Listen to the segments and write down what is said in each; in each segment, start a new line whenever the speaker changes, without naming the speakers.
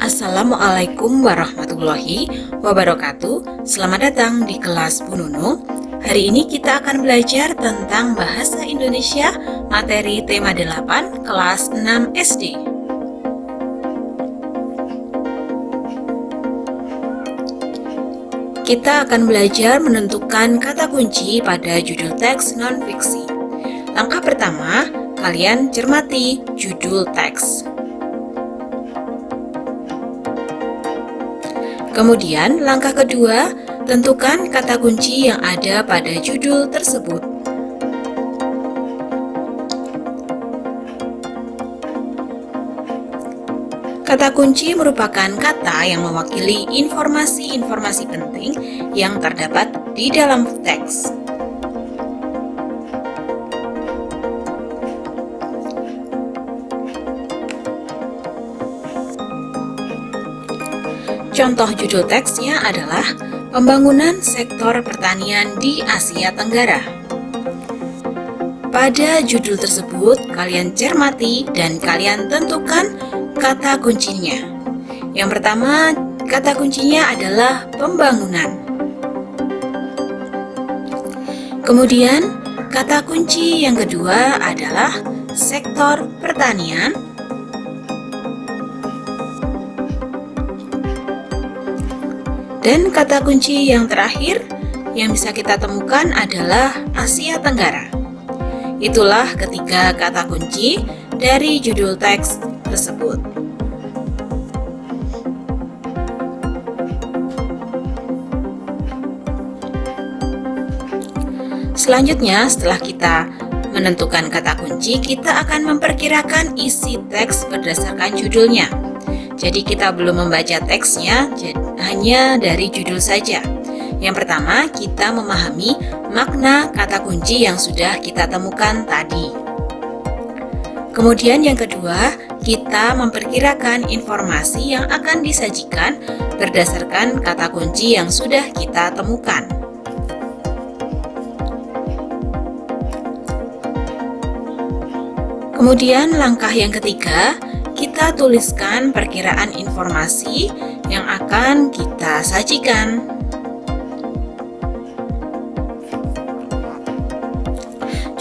Assalamualaikum warahmatullahi wabarakatuh. Selamat datang di kelas Bu Nunung. Hari ini kita akan belajar tentang Bahasa Indonesia materi tema 8 kelas 6 SD. Kita akan belajar menentukan kata kunci pada judul teks non-fiksi. Langkah pertama, kalian cermati judul teks. Kemudian, langkah kedua, tentukan kata kunci yang ada pada judul tersebut. Kata kunci merupakan kata yang mewakili informasi-informasi penting yang terdapat di dalam teks. Contoh judul teksnya adalah Pembangunan Sektor Pertanian di Asia Tenggara. Pada judul tersebut, kalian cermati dan kalian tentukan kata kuncinya. Yang pertama, kata kuncinya adalah pembangunan. Kemudian, kata kunci yang kedua adalah sektor pertanian. Dan kata kunci yang terakhir yang bisa kita temukan adalah Asia Tenggara. Itulah ketiga kata kunci dari judul teks tersebut. Selanjutnya, setelah kita menentukan kata kunci, kita akan memperkirakan isi teks berdasarkan judulnya. Jadi kita belum membaca teksnya, hanya dari judul saja. Yang pertama, kita memahami makna kata kunci yang sudah kita temukan tadi. Kemudian yang kedua, kita memperkirakan informasi yang akan disajikan berdasarkan kata kunci yang sudah kita temukan. Kemudian langkah yang ketiga, kita tuliskan perkiraan informasi yang akan kita sajikan.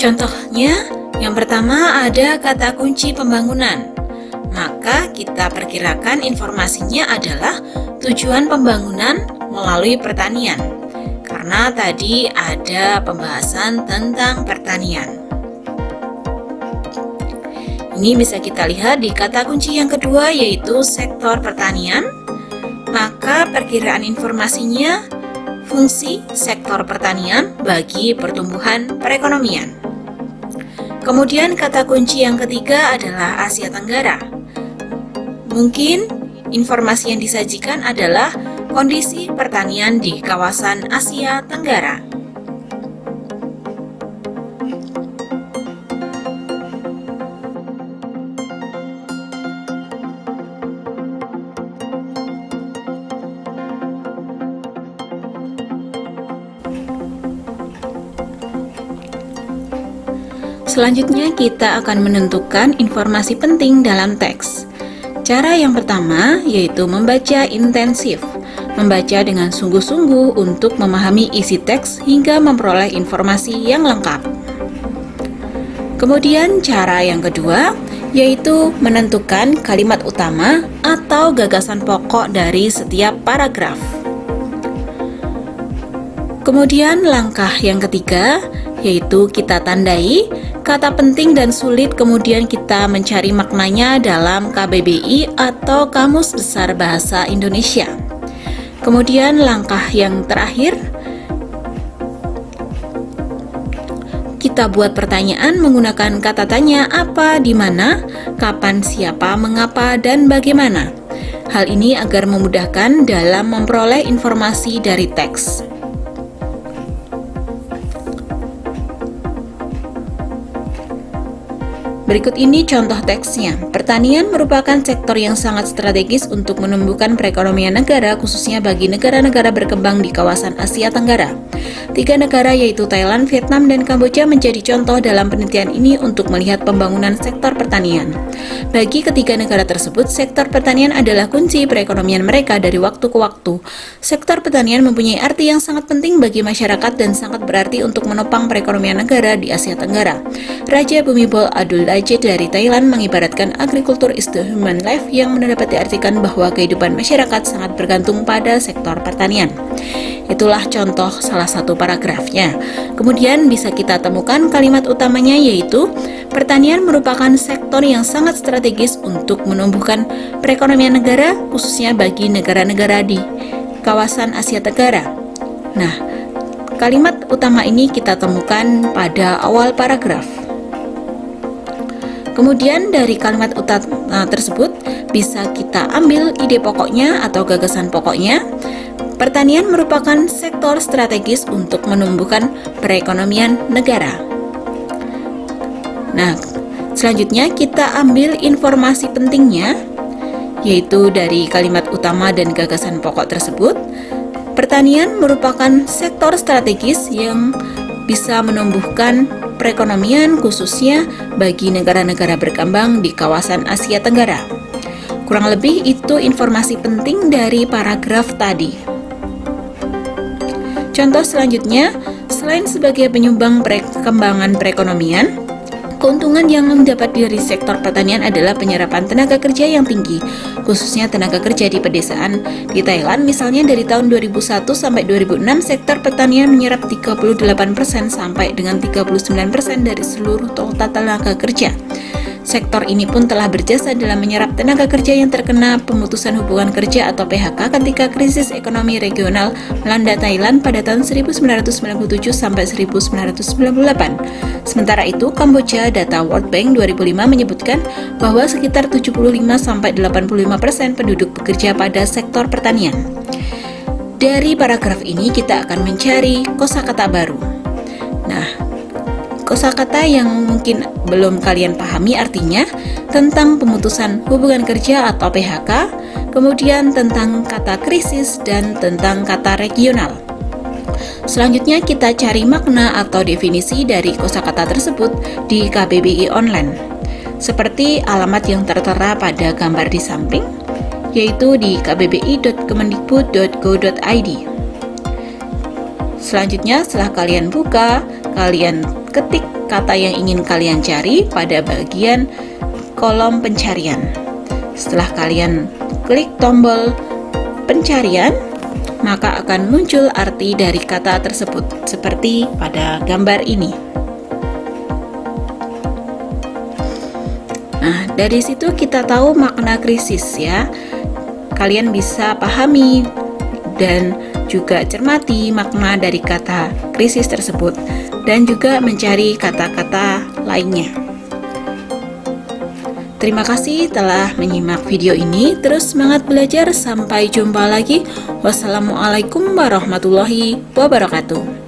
Contohnya, yang pertama ada kata kunci pembangunan. Maka kita perkirakan informasinya adalah tujuan pembangunan melalui pertanian. Karena tadi ada pembahasan tentang pertanian. Ini bisa kita lihat di kata kunci yang kedua, yaitu sektor pertanian. Maka perkiraan informasinya fungsi sektor pertanian bagi pertumbuhan perekonomian. Kemudian kata kunci yang ketiga adalah Asia Tenggara. Mungkin informasi yang disajikan adalah kondisi pertanian di kawasan Asia Tenggara. Selanjutnya kita akan menentukan informasi penting dalam teks. Cara yang pertama yaitu membaca intensif, membaca dengan sungguh-sungguh untuk memahami isi teks hingga memperoleh informasi yang lengkap. Kemudian cara yang kedua yaitu menentukan kalimat utama atau gagasan pokok dari setiap paragraf. Kemudian langkah yang ketiga yaitu kita tandai kata penting dan sulit, kemudian kita mencari maknanya dalam KBBI atau Kamus Besar Bahasa Indonesia. Kemudian langkah yang terakhir, kita buat pertanyaan menggunakan kata tanya apa, di mana, kapan, siapa, mengapa, dan bagaimana. Hal ini agar memudahkan dalam memperoleh informasi dari teks. Berikut ini contoh teksnya. Pertanian merupakan sektor yang sangat strategis untuk menumbuhkan perekonomian negara, khususnya bagi negara-negara berkembang di kawasan Asia Tenggara. 3 negara yaitu Thailand, Vietnam, dan Kamboja menjadi contoh dalam penelitian ini untuk melihat pembangunan sektor pertanian. Bagi ketiga negara tersebut, sektor pertanian adalah kunci perekonomian mereka dari waktu ke waktu. Sektor pertanian mempunyai arti yang sangat penting bagi masyarakat dan sangat berarti untuk menopang perekonomian negara di Asia Tenggara. Raja Bhumibol Adulyadej dari Thailand mengibaratkan agriculture is the human life, yang mendapat diartikan bahwa kehidupan masyarakat sangat bergantung pada sektor pertanian. Itulah contoh salah satu paragrafnya. Kemudian bisa kita temukan kalimat utamanya, yaitu pertanian merupakan sektor yang sangat strategis untuk menumbuhkan perekonomian negara, khususnya bagi negara-negara di kawasan Asia Tenggara. Nah, kalimat utama ini kita temukan pada awal paragraf. Kemudian dari kalimat utama tersebut bisa kita ambil ide pokoknya atau gagasan pokoknya. Pertanian merupakan sektor strategis untuk menumbuhkan perekonomian negara. Nah, selanjutnya kita ambil informasi pentingnya, yaitu dari kalimat utama dan gagasan pokok tersebut. Pertanian merupakan sektor strategis yang bisa menumbuhkan perekonomian, khususnya bagi negara-negara berkembang di kawasan Asia Tenggara. Kurang lebih itu informasi penting dari paragraf tadi. Contoh selanjutnya, selain sebagai penyumbang perkembangan perekonomian, keuntungan yang mendapat dari sektor pertanian adalah penyerapan tenaga kerja yang tinggi, khususnya tenaga kerja di pedesaan. Di Thailand misalnya, dari tahun 2001 sampai 2006, sektor pertanian menyerap 38% sampai dengan 39% dari seluruh total tenaga kerja. Sektor ini pun telah berjasa dalam menyerap tenaga kerja yang terkena pemutusan hubungan kerja atau PHK ketika krisis ekonomi regional melanda Thailand pada tahun 1997 sampai 1998. Sementara itu, Kamboja, data World Bank 2005 menyebutkan bahwa sekitar 75 sampai 85% penduduk bekerja pada sektor pertanian. Dari paragraf ini kita akan mencari kosakata baru. Nah, kosakata yang mungkin belum kalian pahami artinya tentang pemutusan hubungan kerja atau PHK, kemudian tentang kata krisis, dan tentang kata regional. Selanjutnya kita cari makna atau definisi dari kosakata tersebut di KBBI Online, seperti alamat yang tertera pada gambar di samping, yaitu di kbbi.kemendikbud.go.id. Selanjutnya setelah kalian buka, kalian ketik kata yang ingin kalian cari pada bagian kolom pencarian. Setelah kalian klik tombol pencarian, maka akan muncul arti dari kata tersebut seperti pada gambar ini. Nah, dari situ kita tahu makna krisis ya. Kalian bisa pahami dan juga cermati makna dari kata krisis tersebut, dan juga mencari kata-kata lainnya. Terima kasih telah menyimak video ini. Terus semangat belajar. Sampai jumpa lagi. Wassalamualaikum warahmatullahi wabarakatuh.